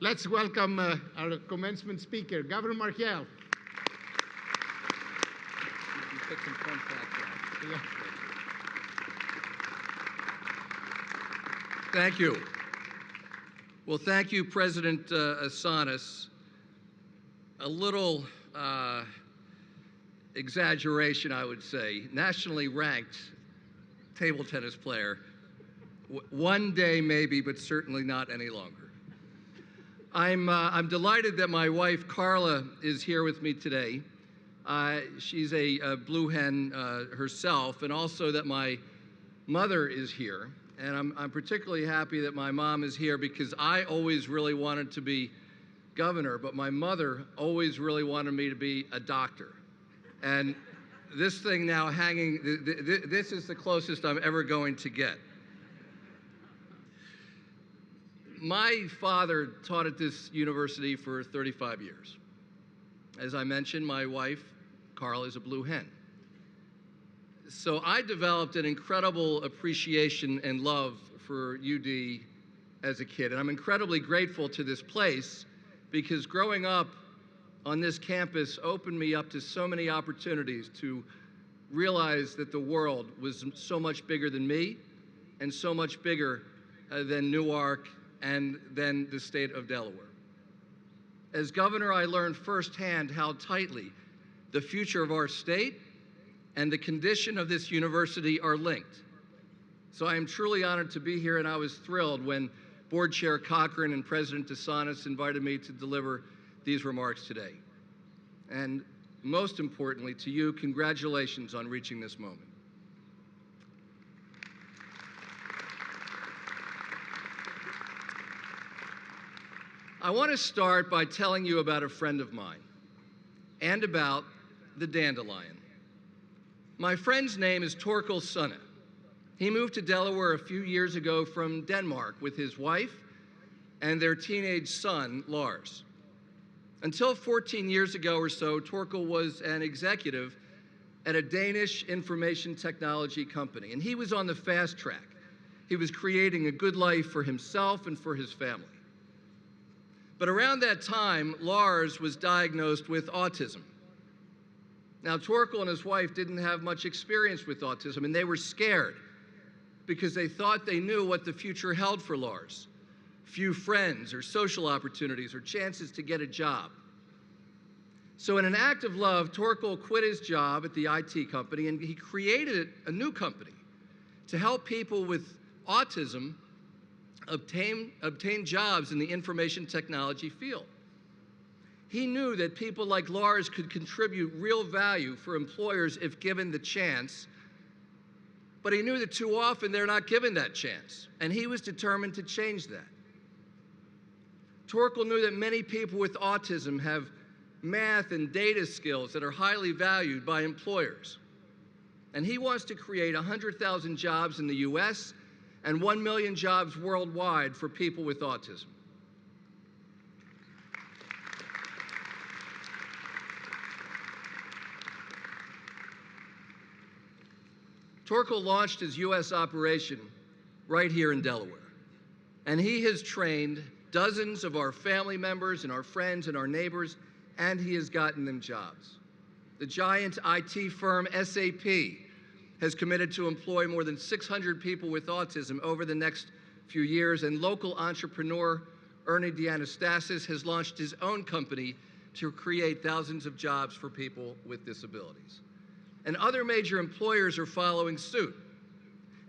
Let's welcome our commencement speaker, Governor Markell. You put some fun facts on. Yeah. Thank you. Well, thank you, President Asanas. A little exaggeration, I would say. Nationally ranked table tennis player. One day maybe, but certainly not any longer. I'm delighted that my wife, Carla, is here with me today. She's a blue hen herself, and also that my mother is here. And I'm particularly happy that my mom is here because I always really wanted to be governor, but my mother always really wanted me to be a doctor. And this thing now hanging, this is the closest I'm ever going to get. My father taught at this university for 35 years. As I mentioned, my wife, Carl, is a blue hen. So I developed an incredible appreciation and love for UD as a kid. And I'm incredibly grateful to this place because growing up on this campus opened me up to so many opportunities to realize that the world was so much bigger than me and so much bigger than Newark and then the state of Delaware. As governor, I learned firsthand how tightly the future of our state and the condition of this university are linked. So I am truly honored to be here, and I was thrilled when Board Chair Cochran and President Asanas invited me to deliver these remarks today. And most importantly to you, congratulations on reaching this moment. I want to start by telling you about a friend of mine and about the dandelion. My friend's name is Torkel Sunne. He moved to Delaware a few years ago from Denmark with his wife and their teenage son, Lars. Until 14 years ago or so, Torkel was an executive at a Danish information technology company, and he was on the fast track. He was creating a good life for himself and for his family. But around that time, Lars was diagnosed with autism. Now, Torkel and his wife didn't have much experience with autism, and they were scared because they thought they knew what the future held for Lars. Few friends or social opportunities or chances to get a job. So in an act of love, Torkel quit his job at the IT company and he created a new company to help people with autism obtain jobs in the information technology field. He knew that people like Lars could contribute real value for employers if given the chance, but he knew that too often they're not given that chance, and he was determined to change that. Torkel knew that many people with autism have math and data skills that are highly valued by employers, and he wants to create 100,000 jobs in the US and 1 million jobs worldwide for people with autism. Torkel launched his US operation right here in Delaware, and he has trained dozens of our family members and our friends and our neighbors, and he has gotten them jobs. The giant IT firm SAP has committed to employ more than 600 people with autism over the next few years, and local entrepreneur Ernie DeAnastasis has launched his own company to create thousands of jobs for people with disabilities. And other major employers are following suit.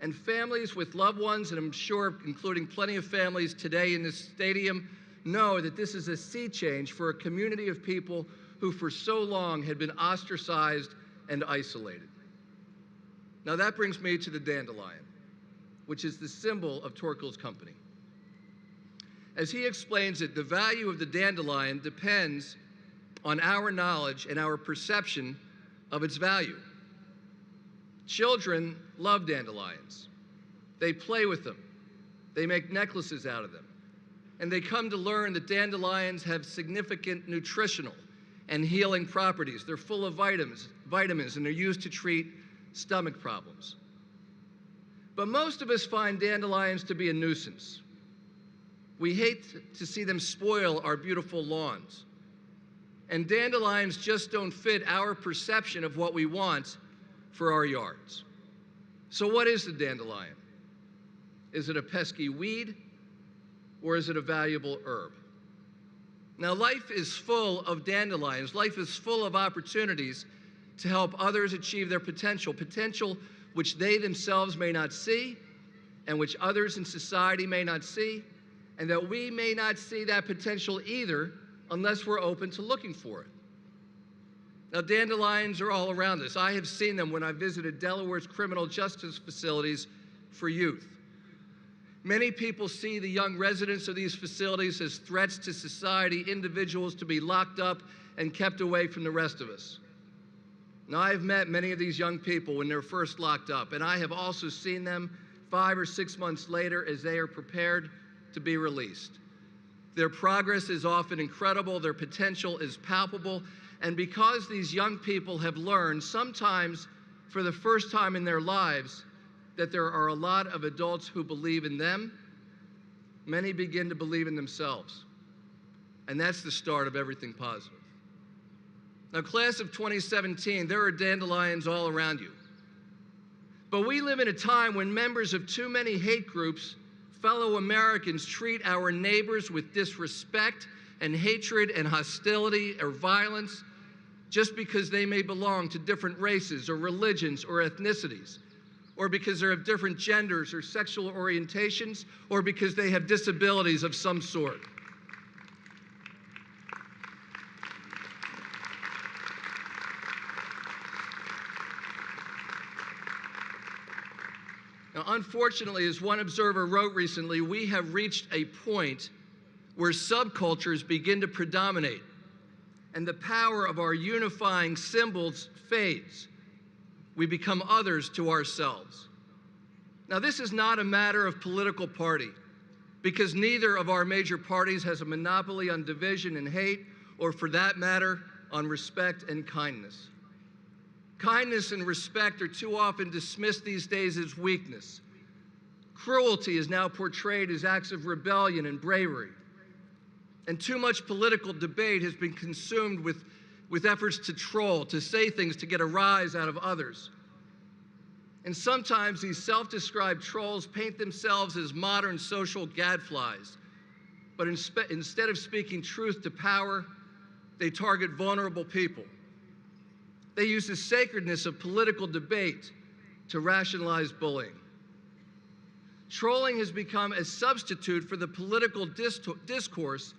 And families with loved ones, and I'm sure including plenty of families today in this stadium, know that this is a sea change for a community of people who for so long had been ostracized and isolated. Now that brings me to the dandelion, which is the symbol of Torkel's company. As he explains it, the value of the dandelion depends on our knowledge and our perception of its value. Children love dandelions. They play with them. They make necklaces out of them. And they come to learn that dandelions have significant nutritional and healing properties. They're full of vitamins, and they're used to treat stomach problems. But most of us find dandelions to be a nuisance. We hate to see them spoil our beautiful lawns. And dandelions just don't fit our perception of what we want for our yards. So what is the dandelion? Is it a pesky weed, or is it a valuable herb? Now, life is full of dandelions. Life is full of opportunities to help others achieve their potential, potential which they themselves may not see, and which others in society may not see, and that we may not see that potential either unless we're open to looking for it. Now, dandelions are all around us. I have seen them when I visited Delaware's criminal justice facilities for youth. Many people see the young residents of these facilities as threats to society, individuals to be locked up and kept away from the rest of us. Now, I have met many of these young people when they're first locked up, and I have also seen them 5 or 6 months later as they are prepared to be released. Their progress is often incredible, their potential is palpable, and because these young people have learned, sometimes for the first time in their lives, that there are a lot of adults who believe in them, many begin to believe in themselves. And that's the start of everything positive. Now, class of 2017, there are dandelions all around you. But we live in a time when members of too many hate groups, fellow Americans, treat our neighbors with disrespect and hatred and hostility or violence just because they may belong to different races or religions or ethnicities, or because they're of different genders or sexual orientations, or because they have disabilities of some sort. Now, unfortunately, as one observer wrote recently, we have reached a point where subcultures begin to predominate, and the power of our unifying symbols fades. We become others to ourselves. Now, this is not a matter of political party, because neither of our major parties has a monopoly on division and hate, or for that matter, on respect and kindness. Kindness and respect are too often dismissed these days as weakness. Cruelty is now portrayed as acts of rebellion and bravery. And too much political debate has been consumed with efforts to troll, to say things to get a rise out of others. And sometimes these self-described trolls paint themselves as modern social gadflies. But instead of speaking truth to power, they target vulnerable people. They use the sacredness of political debate to rationalize bullying. Trolling has become a substitute for the political discourse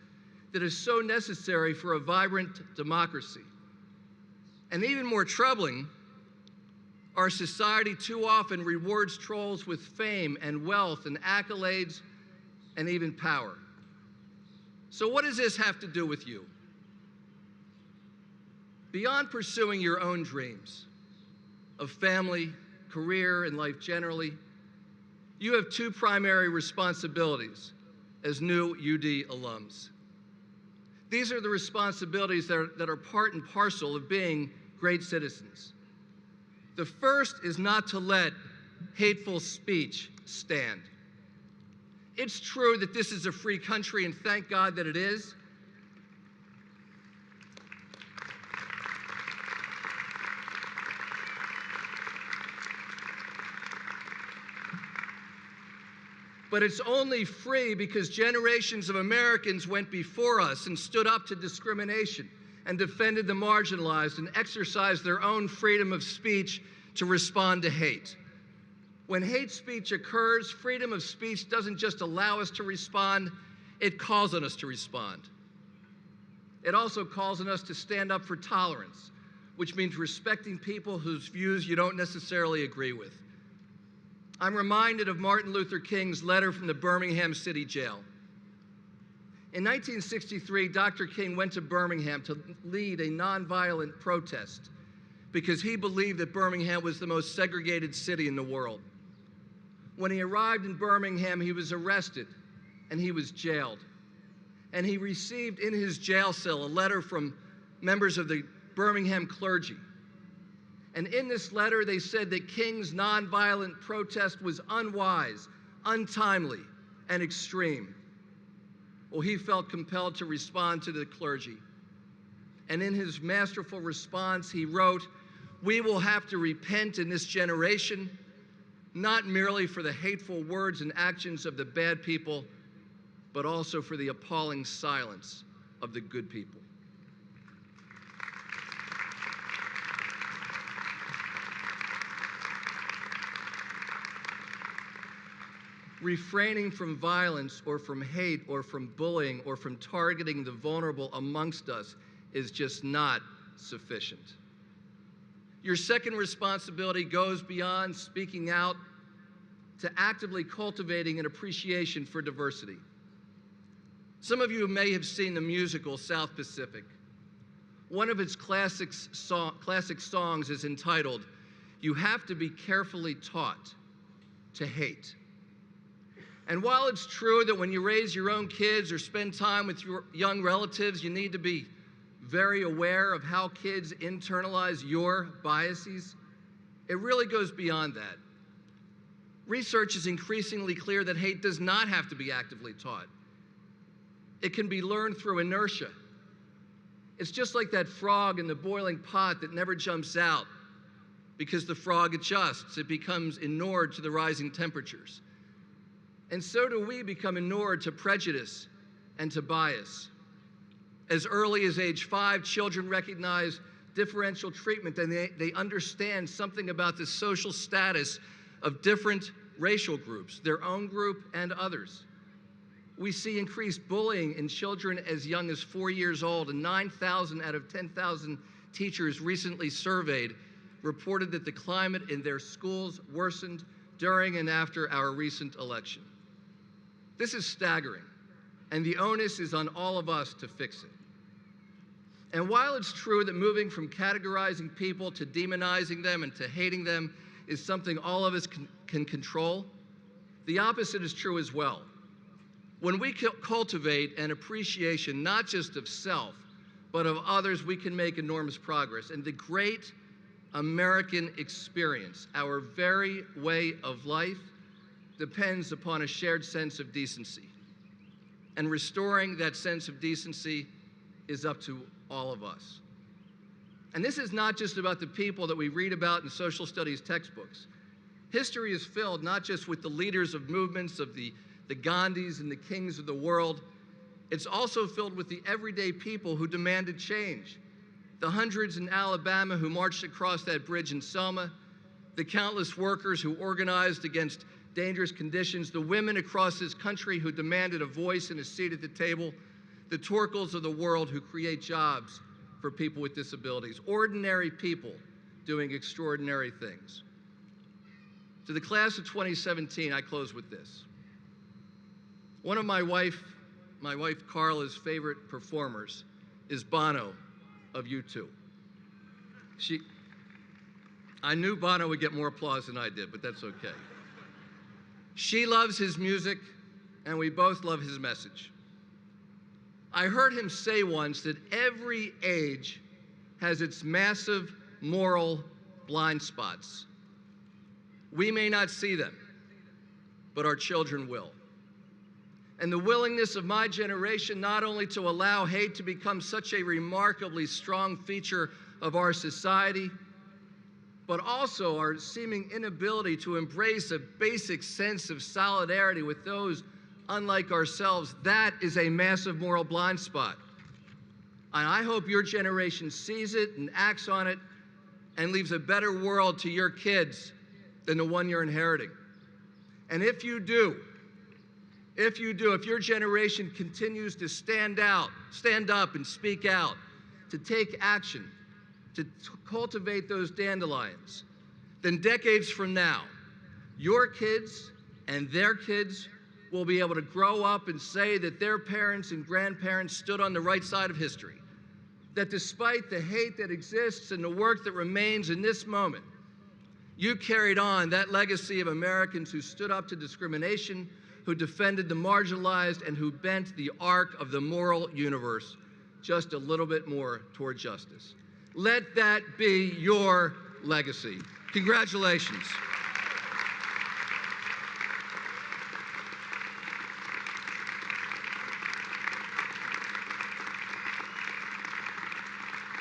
that is so necessary for a vibrant democracy. And even more troubling, our society too often rewards trolls with fame and wealth and accolades and even power. So what does this have to do with you? Beyond pursuing your own dreams of family, career, and life generally, you have two primary responsibilities as new UD alums. These are the responsibilities that are part and parcel of being great citizens. The first is not to let hateful speech stand. It's true that this is a free country, and thank God that it is. But it's only free because generations of Americans went before us and stood up to discrimination and defended the marginalized and exercised their own freedom of speech to respond to hate. When hate speech occurs, freedom of speech doesn't just allow us to respond, it calls on us to respond. It also calls on us to stand up for tolerance, which means respecting people whose views you don't necessarily agree with. I'm reminded of Martin Luther King's letter from the Birmingham City Jail. In 1963, Dr. King went to Birmingham to lead a nonviolent protest because he believed that Birmingham was the most segregated city in the world. When he arrived in Birmingham, he was arrested and he was jailed. And he received in his jail cell a letter from members of the Birmingham clergy. And in this letter, they said that King's nonviolent protest was unwise, untimely, and extreme. well, he felt compelled to respond to the clergy. And in his masterful response, he wrote, "We will have to repent in this generation, not merely for the hateful words and actions of the bad people, but also for the appalling silence of the good people." Refraining from violence or from hate or from bullying or from targeting the vulnerable amongst us is just not sufficient. Your second responsibility goes beyond speaking out to actively cultivating an appreciation for diversity. Some of you may have seen the musical South Pacific. One of its classic songs is entitled, "You Have to Be Carefully Taught to Hate." And while it's true that when you raise your own kids or spend time with your young relatives, you need to be very aware of how kids internalize your biases, it really goes beyond that. Research is increasingly clear that hate does not have to be actively taught. It can be learned through inertia. It's just like that frog in the boiling pot that never jumps out because the frog adjusts. It becomes inured to the rising temperatures. And so do we become inured to prejudice and to bias. As early as age 5, children recognize differential treatment and they understand something about the social status of different racial groups, their own group and others. We see increased bullying in children as young as 4 years old, and 9,000 out of 10,000 teachers recently surveyed reported that the climate in their schools worsened during and after our recent election. This is staggering, and the onus is on all of us to fix it. And while it's true that moving from categorizing people to demonizing them and to hating them is something all of us can control, the opposite is true as well. When we cultivate an appreciation not just of self, but of others, we can make enormous progress. And the great American experience, our very way of life, depends upon a shared sense of decency. And restoring that sense of decency is up to all of us. And this is not just about the people that we read about in social studies textbooks. History is filled not just with the leaders of movements, of the Gandhis and the kings of the world. It's also filled with the everyday people who demanded change. The hundreds in Alabama who marched across that bridge in Selma, the countless workers who organized against dangerous conditions, the women across this country who demanded a voice and a seat at the table, the Torkels of the world who create jobs for people with disabilities, ordinary people doing extraordinary things. To the class of 2017, I close with this. One of my wife Carla's favorite performers is Bono of U2. I knew Bono would get more applause than I did, but that's okay. She loves his music, and we both love his message. I heard him say once that every age has its massive moral blind spots. We may not see them, but our children will. And the willingness of my generation not only to allow hate to become such a remarkably strong feature of our society, but also our seeming inability to embrace a basic sense of solidarity with those unlike ourselves, that is a massive moral blind spot. And I hope your generation sees it and acts on it and leaves a better world to your kids than the one you're inheriting. And if you do, if your generation continues to stand up and speak out, to take action, to cultivate those dandelions, then decades from now, your kids and their kids will be able to grow up and say that their parents and grandparents stood on the right side of history. That despite the hate that exists and the work that remains in this moment, you carried on that legacy of Americans who stood up to discrimination, who defended the marginalized, and who bent the arc of the moral universe just a little bit more toward justice. Let that be your legacy. Congratulations.